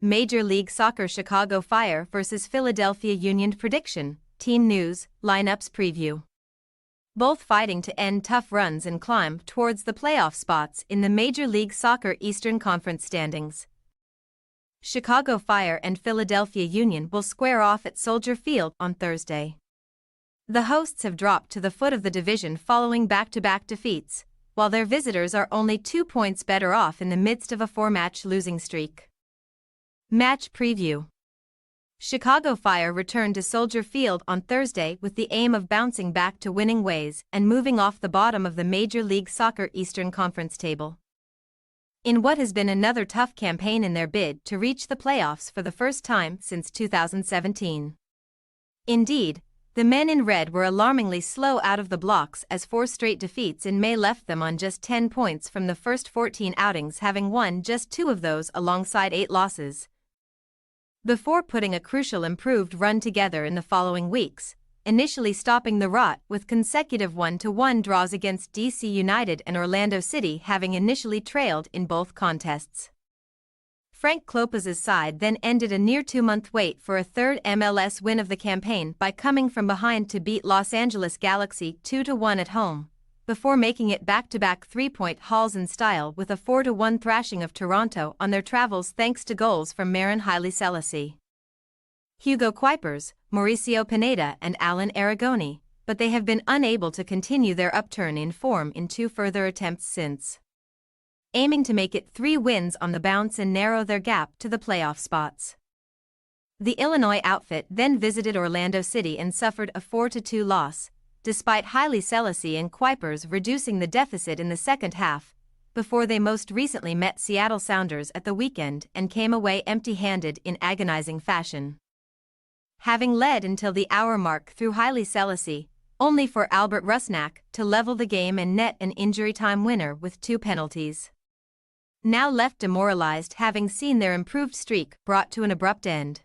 Major League Soccer Chicago Fire vs Philadelphia Union prediction, team news, lineups preview. Both fighting to end tough runs and climb towards the playoff spots in the Major League Soccer Eastern Conference standings. Chicago Fire and Philadelphia Union will square off at Soldier Field on Thursday. The hosts have dropped to the foot of the division following back-to-back defeats, while their visitors are only 2 points better off in the midst of a 4-match losing streak. Match preview. Chicago Fire returned to Soldier Field on Thursday with the aim of bouncing back to winning ways and moving off the bottom of the Major League Soccer Eastern Conference table. In what has been another tough campaign in their bid to reach the playoffs for the first time since 2017. Indeed, the men in red were alarmingly slow out of the blocks as 4 straight defeats in May left them on just 10 points from the first 14 outings, having won just 2 of those alongside 8 losses. Before putting a crucial improved run together in the following weeks, initially stopping the rot with consecutive 1-1 draws against DC United and Orlando City, having initially trailed in both contests. Frank Lopez's side then ended a near 2-month wait for a third MLS win of the campaign by coming from behind to beat Los Angeles Galaxy 2-1 at home, before making it back-to-back 3-point hauls in style with a 4-1 thrashing of Toronto on their travels thanks to goals from Marin Haile Selassie, Hugo Kuipers, Mauricio Pineda and Alan Aragoni, but they have been unable to continue their upturn in form in 2 further attempts since. Aiming to make it 3 wins on the bounce and narrow their gap to the playoff spots. The Illinois outfit then visited Orlando City and suffered a 4-2 loss, despite Haile Selassie and Kuipers reducing the deficit in the second half, before they most recently met Seattle Sounders at the weekend and came away empty-handed in agonizing fashion. Having led until the hour mark through Haile Selassie, only for Albert Rusnak to level the game and net an injury time winner with 2 penalties. Now left demoralized, having seen their improved streak brought to an abrupt end.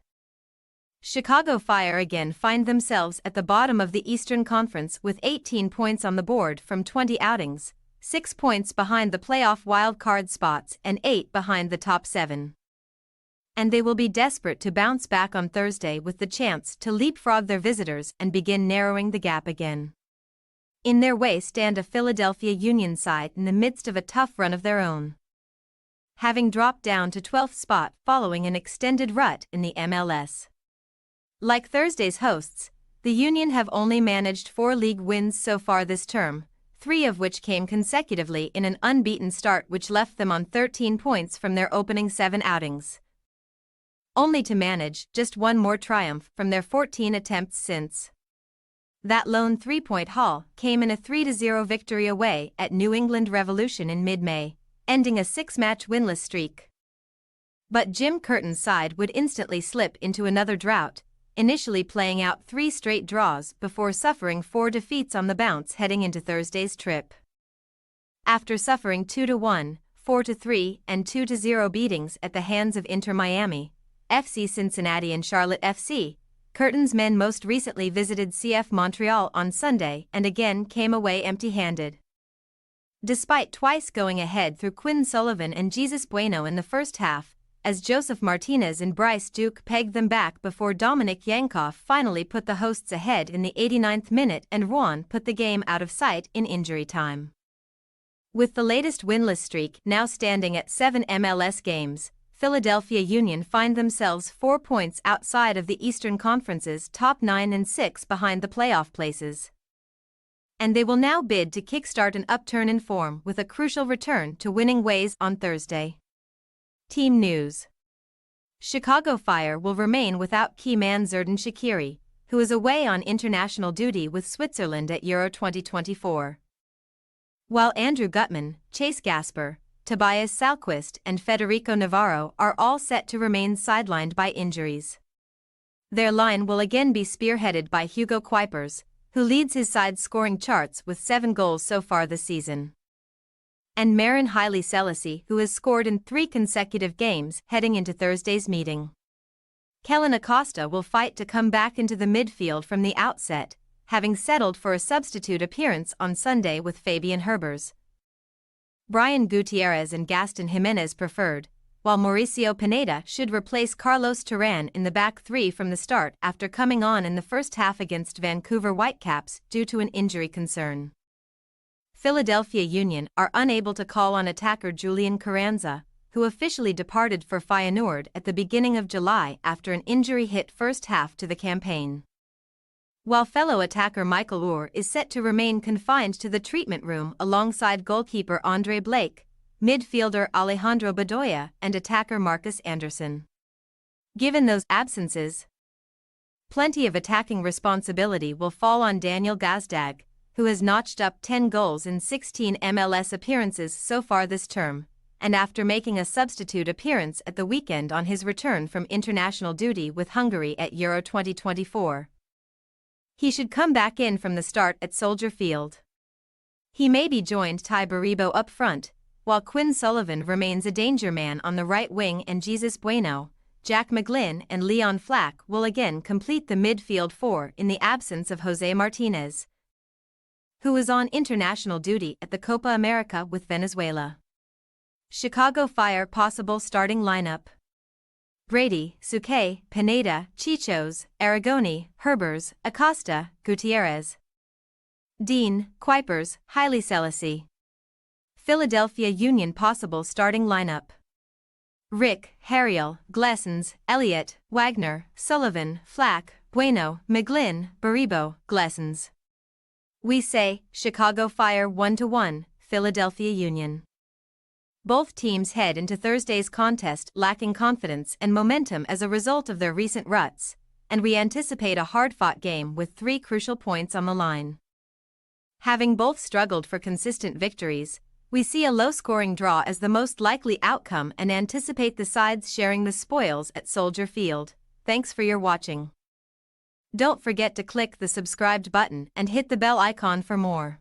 Chicago Fire again find themselves at the bottom of the Eastern Conference with 18 points on the board from 20 outings, 6 points behind the playoff wildcard spots and 8 behind the top 7. And they will be desperate to bounce back on Thursday with the chance to leapfrog their visitors and begin narrowing the gap again. In their way stand a Philadelphia Union side in the midst of a tough run of their own, having dropped down to 12th spot following an extended rut in the MLS. Like Thursday's hosts, the Union have only managed 4 league wins so far this term, 3 of which came consecutively in an unbeaten start, which left them on 13 points from their opening 7 outings, only to manage just 1 more triumph from their 14 attempts since. That lone 3-point haul came in a 3-0 victory away at New England Revolution in mid-May, ending a 6-match winless streak. But Jim Curtin's side would instantly slip into another drought, initially playing out 3 straight draws before suffering 4 defeats on the bounce heading into Thursday's trip. After suffering 2-1, 4-3 and 2-0 beatings at the hands of Inter Miami, FC Cincinnati and Charlotte FC, Curtin's men most recently visited CF Montreal on Sunday and again came away empty-handed. Despite twice going ahead through Quinn Sullivan and Jesus Bueno in the first half, as Joseph Martinez and Bryce Duke pegged them back before Dominik Yankov finally put the hosts ahead in the 89th minute and Rouen put the game out of sight in injury time. With the latest winless streak now standing at 7 MLS games, Philadelphia Union find themselves 4 points outside of the Eastern Conference's top 9 and 6 behind the playoff places. And they will now bid to kickstart an upturn in form with a crucial return to winning ways on Thursday. Team news. Chicago Fire will remain without key man Xherdan Shaqiri, who is away on international duty with Switzerland at Euro 2024. While Andrew Gutman, Chase Gasper, Tobias Salquist and Federico Navarro are all set to remain sidelined by injuries. Their line will again be spearheaded by Hugo Kuipers, who leads his side's scoring charts with 7 goals so far this season, and Marin Haile Selassie, who has scored in 3 consecutive games heading into Thursday's meeting. Kellyn Acosta will fight to come back into the midfield from the outset, having settled for a substitute appearance on Sunday with Fabian Herbers. Brian Gutierrez and Gaston Jimenez preferred, while Mauricio Pineda should replace Carlos Terán in the back three from the start after coming on in the first half against Vancouver Whitecaps due to an injury concern. Philadelphia Union are unable to call on attacker Julian Carranza, who officially departed for Feyenoord at the beginning of July after an injury-hit first half to the campaign. While fellow attacker Michael Oher is set to remain confined to the treatment room alongside goalkeeper Andre Blake, midfielder Alejandro Bedoya and attacker Marcus Anderson. Given those absences, plenty of attacking responsibility will fall on Daniel Gazdag, who has notched up 10 goals in 16 MLS appearances so far this term, and after making a substitute appearance at the weekend on his return from international duty with Hungary at Euro 2024. He should come back in from the start at Soldier Field. He may be joined Ty Baribo up front, while Quinn Sullivan remains a danger man on the right wing and Jesus Bueno, Jack McGlynn and Leon Flack will again complete the midfield four in the absence of Jose Martinez, who is on international duty at the Copa America with Venezuela. Chicago Fire possible starting lineup: Brady, Suquet, Pineda, Chichos, Aragoni, Herbers, Acosta, Gutierrez, Dean, Kuipers, Haile Selassie. Philadelphia Union possible starting lineup: Rick, Harriel, Glessens, Elliott, Wagner, Sullivan, Flack, Bueno, McGlynn, Baribo, Glessens. We say, Chicago Fire 1-1, Philadelphia Union. Both teams head into Thursday's contest lacking confidence and momentum as a result of their recent ruts, and we anticipate a hard-fought game with 3 crucial points on the line. Having both struggled for consistent victories, we see a low-scoring draw as the most likely outcome and anticipate the sides sharing the spoils at Soldier Field. Thanks for your watching. Don't forget to click the subscribed button and hit the bell icon for more.